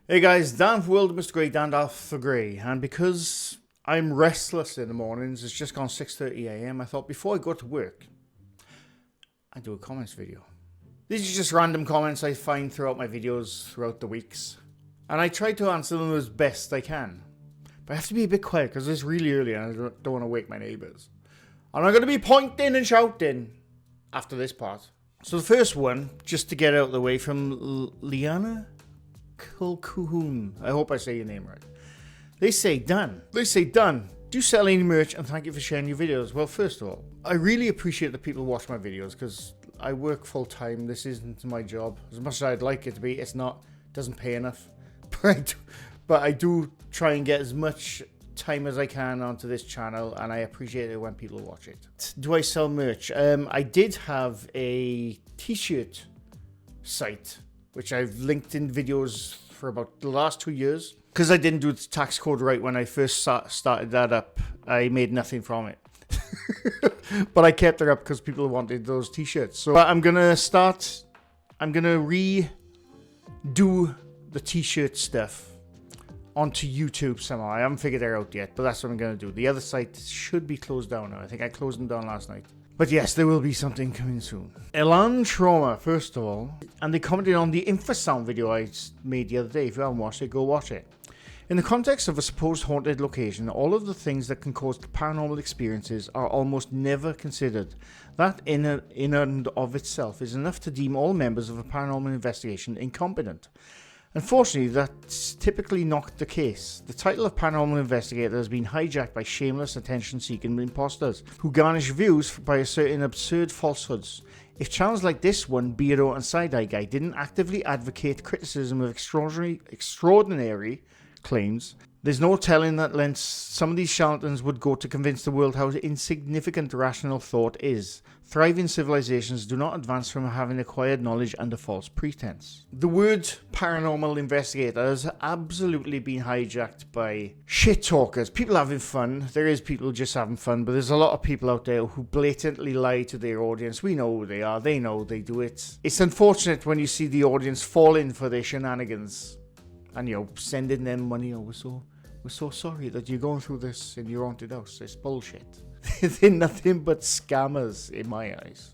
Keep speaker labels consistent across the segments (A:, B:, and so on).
A: Hey guys, Dan for World of MrGrey, Dan for Grey, and because I'm restless in the mornings, it's just gone 6:30 AM, I thought before I go to work, I'd do a comments video. These are just random comments I find throughout my videos throughout the weeks, and I try to answer them as best I can. But I have to be a bit quiet because it's really early and I don't want to wake my neighbours. And I'm going to be pointing and shouting after this part. So the first one, just to get out of the way, from Liana Kulkuhun. I hope I say your name right. They say, Dan, do you sell any merch, and thank you for sharing your videos. Well, first of all, I really appreciate that people watch my videos because I work full time. This isn't my job. As much as I'd like it to be, it's not. It doesn't pay enough. But I do try and get as much time as I can onto this channel, and I appreciate it when people watch it. Do I sell merch? I did have a t-shirt site which I've linked in videos for about the last 2 years. Because I didn't do the tax code right when I first started that up, I made nothing from it. But I kept it up because people wanted those t-shirts. So I'm going to redo the t-shirt stuff onto YouTube somehow. I haven't figured that out yet, but that's what I'm going to do. The other site should be closed down now. I think I closed them down last night. But yes, there will be something coming soon. Elan Trauma, first of all, and they commented on the Infrasound video I made the other day. If you haven't watched it, go watch it. In the context of a supposed haunted location, all of the things that can cause paranormal experiences are almost never considered. That in and of itself is enough to deem all members of a paranormal investigation incompetent. Unfortunately, that's typically not the case. The title of paranormal investigator has been hijacked by shameless, attention-seeking imposters who garnish views by asserting absurd falsehoods. If channels like this one, Beardo and Side-Eye Guy, didn't actively advocate criticism of extraordinary claims, there's no telling that lengths some of these charlatans would go to convince the world how insignificant rational thought is. Thriving civilizations do not advance from having acquired knowledge under false pretense. The word paranormal investigator has absolutely been hijacked by shit talkers. People having fun. There is people just having fun, but there's a lot of people out there who blatantly lie to their audience. We know who they are. They know they do it. It's unfortunate when you see the audience fall in for their shenanigans and, sending them money. We're so sorry that you're going through this in your haunted house. It's bullshit. They're nothing but scammers in my eyes.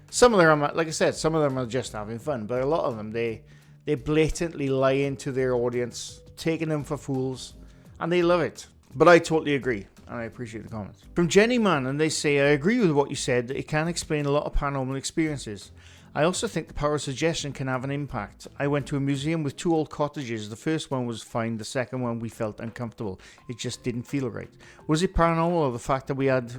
A: Some of them, like I said, some of them are just having fun, but a lot of them, they blatantly lie into their audience, taking them for fools, and they love it. But I totally agree, and I appreciate the comments. From Jenny Man, and they say, I agree with what you said, it can explain a lot of paranormal experiences. I also think the power of suggestion can have an impact. I went to a museum with 2 old cottages. The first one was fine, the second one we felt uncomfortable. It just didn't feel right. Was it paranormal, or the fact that we had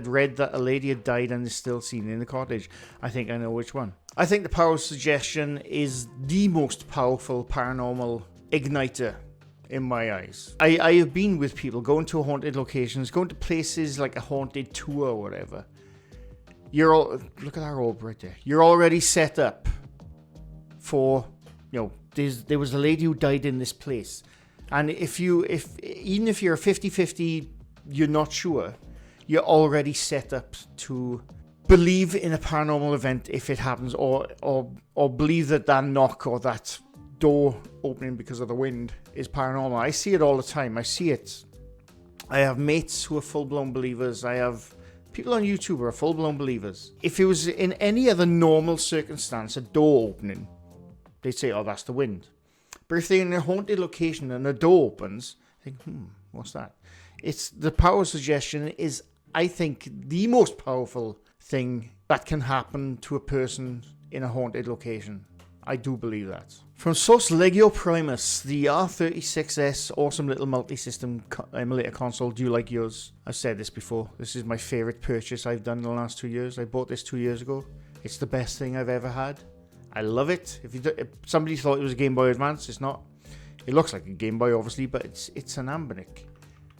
A: read that a lady had died and is still seen in the cottage? I think I know which one. I think the power of suggestion is the most powerful paranormal igniter in my eyes. I have been with people going to haunted locations, going to places like a haunted tour or whatever. Look at our orb right there. You're already set up for, there was a lady who died in this place. And even if you're 50-50, you're not sure, you're already set up to believe in a paranormal event if it happens, or believe that knock or that door opening because of the wind is paranormal. I see it all the time. I see it. I have mates who are full-blown believers. I have people on YouTube are full-blown believers. If it was in any other normal circumstance, a door opening, they'd say, oh, that's the wind. But if they're in a haunted location and a door opens, I think, what's that? It's the power of suggestion is, I think, the most powerful thing that can happen to a person in a haunted location. I do believe that. From Source Legio Primus, the R36S, awesome little multi-system emulator console. Do you like yours? I've said this before. This is my favorite purchase I've done in the last 2 years. I bought this 2 years ago. It's the best thing I've ever had. I love it. If somebody thought it was a Game Boy Advance, it's not. It looks like a Game Boy, obviously, but it's an Ambernic.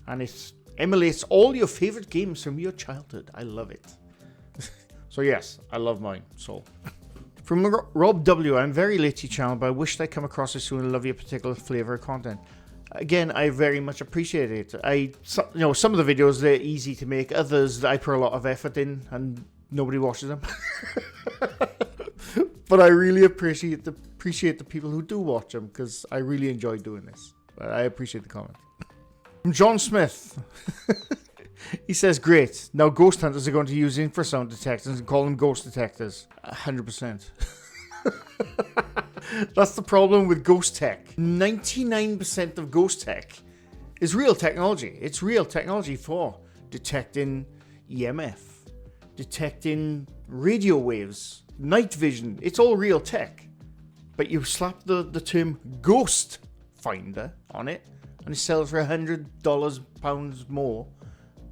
A: And it emulates all your favorite games from your childhood. I love it. So yes, I love mine. So... From Rob W, I'm very late to your channel, but I wished I'd come across it soon and love your particular flavor of content. Again, I very much appreciate it. Some of the videos, they're easy to make. Others, I put a lot of effort in and nobody watches them. But I really appreciate the appreciate the people who do watch them because I really enjoy doing this. But I appreciate the comment. From John Smith. He says, great. Now ghost hunters are going to use infrasound detectors and call them ghost detectors. 100%. That's the problem with ghost tech. 99% of ghost tech is real technology. It's real technology for detecting EMF, detecting radio waves, night vision. It's all real tech. But you slap the term ghost finder on it and it sells for £100 more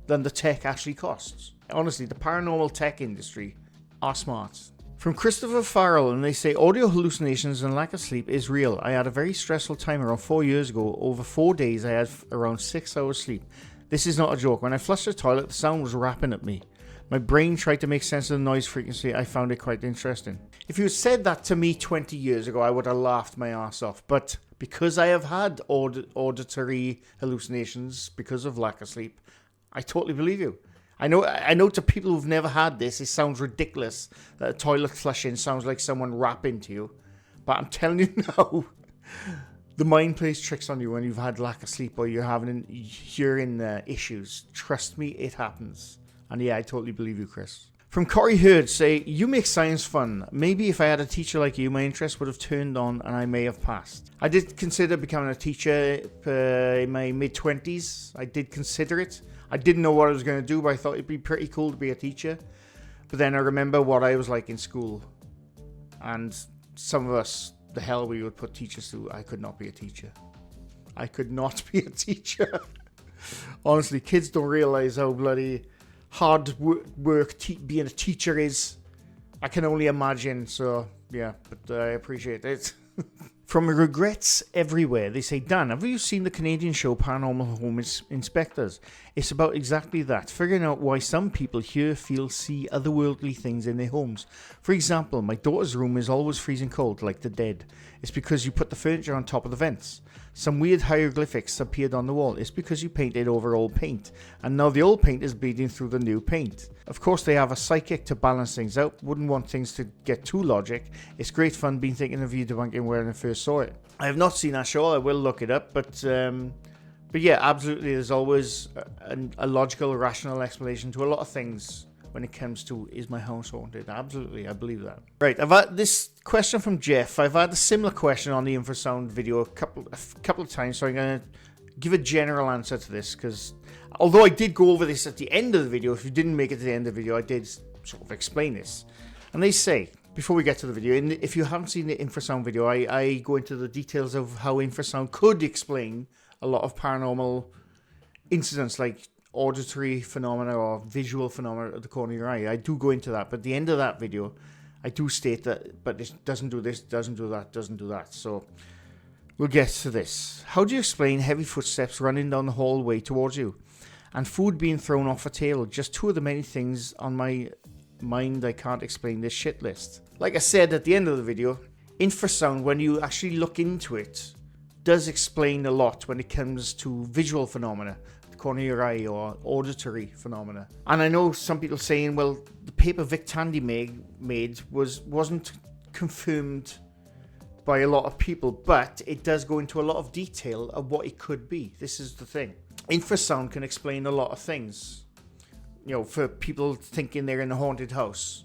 A: than the tech actually costs. Honestly, the paranormal tech industry are smart. From Christopher Farrell, and they say, audio hallucinations and lack of sleep is real. I had a very stressful time around 4 years ago. Over 4 days, I had around 6 hours sleep. This is not a joke. When I flushed the toilet, the sound was rapping at me. My brain tried to make sense of the noise frequency. I found it quite interesting. If you had said that to me 20 years ago, I would have laughed my ass off. But because I have had auditory hallucinations because of lack of sleep, I totally believe you. I know to people who've never had this, it sounds ridiculous that a toilet flushing sounds like someone rapping to you. But I'm telling you now, the mind plays tricks on you when you've had lack of sleep or you're having hearing issues. Trust me, it happens. And yeah, I totally believe you, Chris. From Corey Hurd, say, you make science fun. Maybe if I had a teacher like you, my interest would have turned on and I may have passed. I did consider becoming a teacher in my mid-20s. I did consider it. I didn't know what I was going to do, but I thought it'd be pretty cool to be a teacher. But then I remember what I was like in school. And some of us, the hell we would put teachers through. I could not be a teacher. I could not be a teacher. Honestly, kids don't realize how bloody hard work being a teacher is. I can only imagine. So, yeah, but I appreciate it. From Regrets Everywhere, they say, Dan, have you seen the Canadian show Paranormal Home Inspectors? It's about exactly that, figuring out why some people hear, feel, see otherworldly things in their homes. For example, my daughter's room is always freezing cold, like the dead. It's because you put the furniture on top of the vents. Some weird hieroglyphics appeared on the wall. It's because you painted over old paint, and now the old paint is bleeding through the new paint. Of course, they have a psychic to balance things out. Wouldn't want things to get too logic. It's great fun. Been thinking of you debunking when I first saw it. I have not seen that show. I will look it up, but yeah, absolutely. There's always a logical, rational explanation to a lot of things when it comes to, is my house haunted? Absolutely, I believe that. Right, I've had this question from Jeff. I've had a similar question on the Infrasound video a couple of times, so I'm going to give a general answer to this, because although I did go over this at the end of the video, if you didn't make it to the end of the video, I did sort of explain this. And they say, before we get to the video, and if you haven't seen the Infrasound video, I go into the details of how Infrasound could explain a lot of paranormal incidents, like auditory phenomena or visual phenomena at the corner of your eye. I do go into that, but at the end of that video, I do state that, but it doesn't do this, doesn't do that, doesn't do that. So we'll get to this. How do you explain heavy footsteps running down the hallway towards you and food being thrown off a table? Just two of the many things on my mind I can't explain this shit list. Like I said at the end of the video, Infrasound, when you actually look into it, does explain a lot when it comes to visual phenomena, the corner of your eye, or auditory phenomena. And I know some people saying, well, the paper Vic Tandy made wasn't confirmed by a lot of people, but it does go into a lot of detail of what it could be. This is the thing. Infrasound can explain a lot of things, you know, for people thinking they're in a haunted house,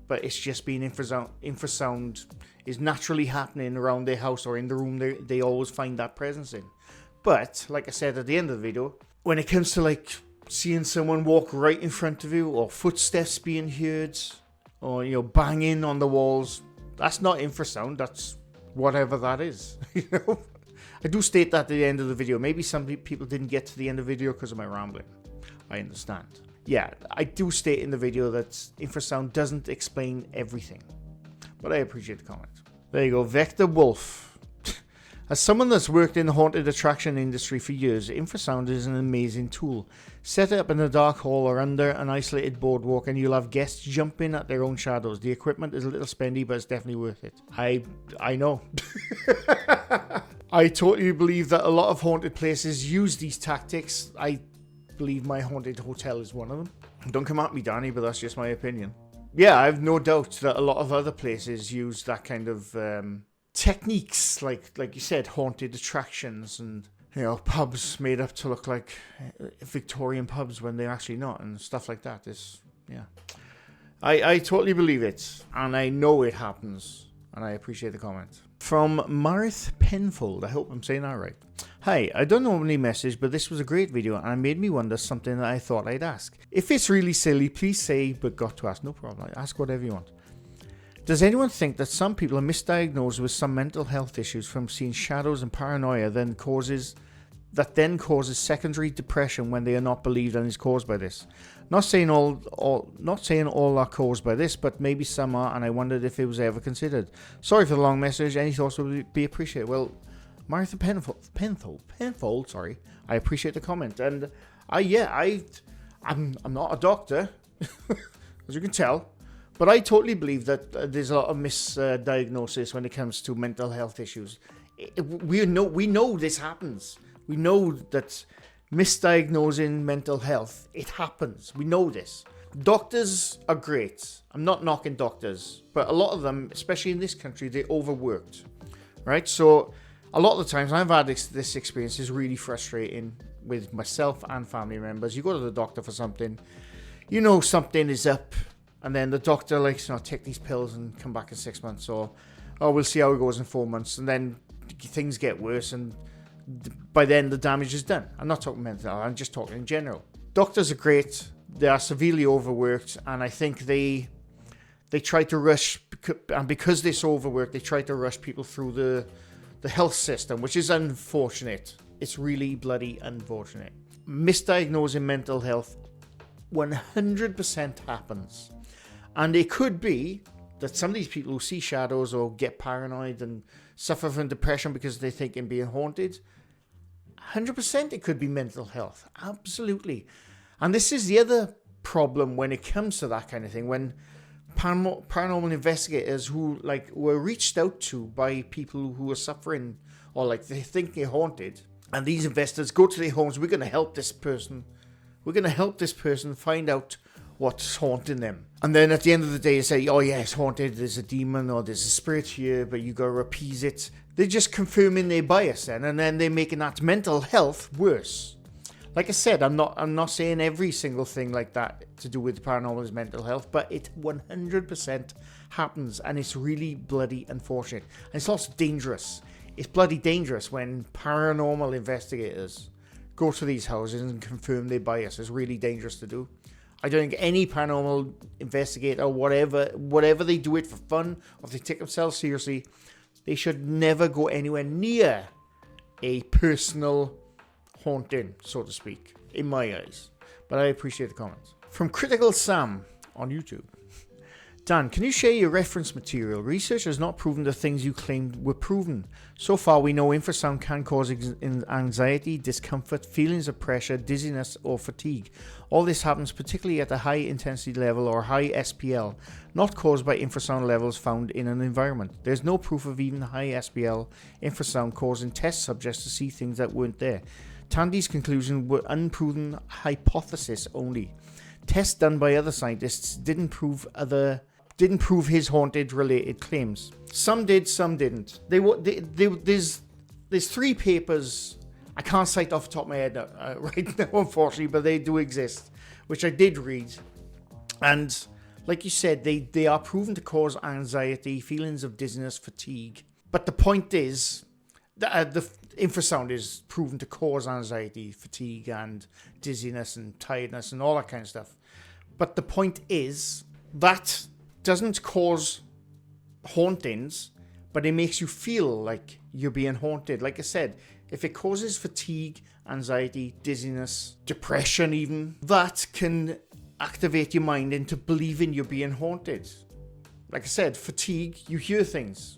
A: but it's just being infrasound is naturally happening around their house or in the room they always find that presence in. But like I said at the end of the video, when it comes to like seeing someone walk right in front of you, or footsteps being heard, or, you know, banging on the walls, that's not infrasound. That's whatever that is. You know, I do state that at the end of the video. Maybe some people didn't get to the end of the video because of my rambling. I understand. Yeah, I do state in the video that infrasound doesn't explain everything, but I appreciate the comment. There you go, Vector Wolf. As someone that's worked in the haunted attraction industry for years, infrasound is an amazing tool. Set it up in a dark hall or under an isolated boardwalk and you'll have guests jumping at their own shadows. The equipment is a little spendy, but it's definitely worth it. I know. I totally believe that a lot of haunted places use these tactics. I believe my haunted hotel is one of them. Don't come at me, Danny, but that's just my opinion. Yeah, I have no doubt that a lot of other places use that kind of techniques, like you said, haunted attractions and, pubs made up to look like Victorian pubs when they're actually not, and stuff like that. I totally believe it, and I know it happens, and I appreciate the comment. From Marith Penfold, I hope I'm saying that right. Hi, I don't normally message, but this was a great video and it made me wonder something that I thought I'd ask. If it's really silly, please say, but got to ask. No problem, ask whatever you want. Does anyone think that some people are misdiagnosed with some mental health issues from seeing shadows and paranoia then causes secondary depression when they are not believed and is caused by this? Not saying all are caused by this, but maybe some are, and I wondered if it was ever considered. Sorry for the long message. Any thoughts would be appreciated. Well, Martha Penfold, sorry. I appreciate the comment, and I'm not a doctor, as you can tell, but I totally believe that there's a lot of misdiagnosis when it comes to mental health issues. We know this happens. We know that misdiagnosing mental health, it happens. We know this. Doctors are great. I'm not knocking doctors, but a lot of them, especially in this country, they're overworked, right? So a lot of the times I've had this experience is really frustrating with myself and family members. You go to the doctor for something, something is up, and then the doctor take these pills and come back in 6 months, or we'll see how it goes in 4 months, and then things get worse, and by then the damage is done. I'm not talking mental health, I'm just talking in general. Doctors are great. They are severely overworked, and I think they try to rush, and because they're so overworked, they try to rush people through the health system, which is unfortunate. It's really bloody unfortunate. Misdiagnosing mental health 100% happens, and it could be that some of these people who see shadows or get paranoid and suffer from depression because they think they're being haunted, 100% it could be mental health. Absolutely. And this is the other problem when it comes to that kind of thing. When paranormal investigators who were reached out to by people who are suffering or they think they're haunted, and these investors go to their homes, we're going to help this person. We're going to help this person find out what's haunting them. And then at the end of the day, you say, oh yeah, it's haunted, there's a demon or there's a spirit here, but you got to appease it. They're just confirming their bias then, and then they're making that mental health worse. Like I said, I'm not saying every single thing like that to do with paranormal is mental health, but it 100% happens, and it's really bloody unfortunate. And it's also dangerous. It's bloody dangerous when paranormal investigators go to these houses and confirm their bias. It's really dangerous to do. I don't think any paranormal investigator, whatever they do it for fun, or if they take themselves seriously, they should never go anywhere near a personal haunting, so to speak, in my eyes. But I appreciate the comments. From Critical Sam on YouTube. Dan, can you share your reference material? Research has not proven the things you claimed were proven. So far, we know infrasound can cause anxiety, discomfort, feelings of pressure, dizziness, or fatigue. All this happens particularly at a high intensity level or high SPL, not caused by infrasound levels found in an environment. There's no proof of even high SPL infrasound causing test subjects to see things that weren't there. Tandy's conclusions were unproven hypothesis only. Tests done by other scientists didn't prove his haunted related claims. Some did, some didn't. There's 3 papers I can't cite off the top of my head right now, unfortunately, but they do exist, which I did read. And like you said, they are proven to cause anxiety, feelings of dizziness, fatigue. But the point is that the infrasound is proven to cause anxiety, fatigue, and dizziness, and tiredness, and all that kind of stuff. But the point is that doesn't cause hauntings, but it makes you feel like you're being haunted. Like I said, if it causes fatigue, anxiety, dizziness, depression even, that can activate your mind into believing you're being haunted. Like I said, fatigue, you hear things.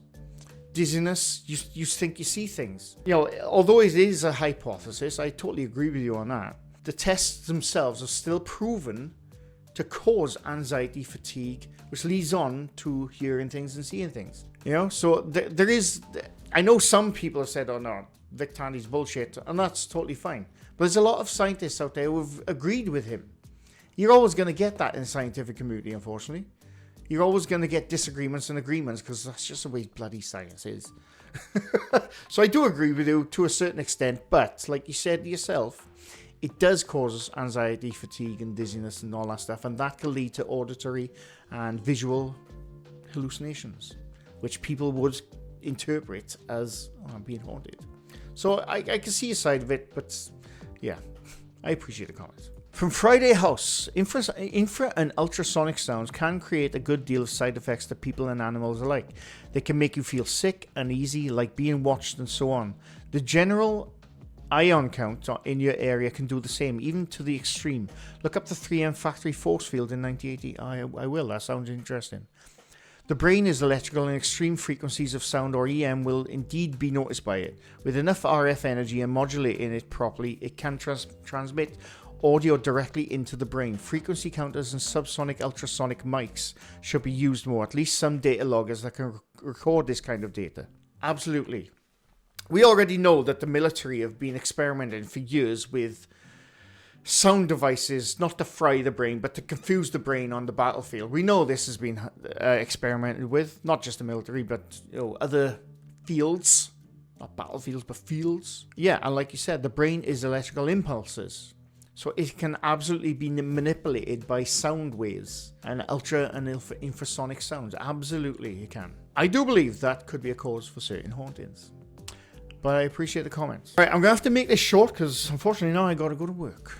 A: Dizziness, you think you see things. Although it is a hypothesis, I totally agree with you on that. The tests themselves are still proven to cause anxiety, fatigue, which leads on to hearing things and seeing things. So there is... I know some people have said, oh no, Vic Tandy's bullshit, and that's totally fine. But there's a lot of scientists out there who have agreed with him. You're always going to get that in the scientific community, unfortunately. You're always going to get disagreements and agreements because that's just the way bloody science is. So I do agree with you to a certain extent, but like you said yourself, it does cause anxiety, fatigue, and dizziness and all that stuff, and that can lead to auditory and visual hallucinations, which people would interpret as being haunted. So I can see a side of it, but yeah, I appreciate the comments. From Friday House, infra and ultrasonic sounds can create a good deal of side effects to people and animals alike. They can make you feel sick, uneasy, like being watched, and so on. The general ion count in your area can do the same, even to the extreme. Look up the 3M factory force field in 1980. I will, that sounds interesting. The brain is electrical, and extreme frequencies of sound, or EM, will indeed be noticed by it. With enough RF energy and modulating it properly, it can transmit audio directly into the brain. Frequency counters and subsonic ultrasonic mics should be used more, at least some data loggers that can record this kind of data. Absolutely. We already know that the military have been experimenting for years with sound devices, not to fry the brain, but to confuse the brain on the battlefield. We know this has been experimented with, not just the military, but other fields. Not battlefields, but fields. Yeah, and like you said, the brain is electrical impulses. So it can absolutely be manipulated by sound waves and ultra and infrasonic sounds. Absolutely, it can. I do believe that could be a cause for certain hauntings. But I appreciate the comments. Right, I'm going to have to make this short because unfortunately now I got to go to work.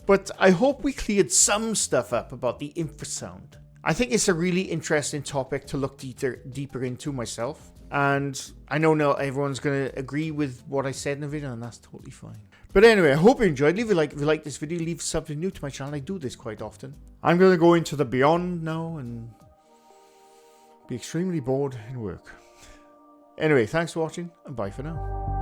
A: But I hope we cleared some stuff up about the infrasound. I think it's a really interesting topic to look deeper into myself. And I know not everyone's going to agree with what I said in the video, and that's totally fine. But anyway, I hope you enjoyed. Leave a like if you like this video. Leave something new to my channel. I do this quite often. I'm going to go into the beyond now and be extremely bored in work. Anyway, thanks for watching, and bye for now.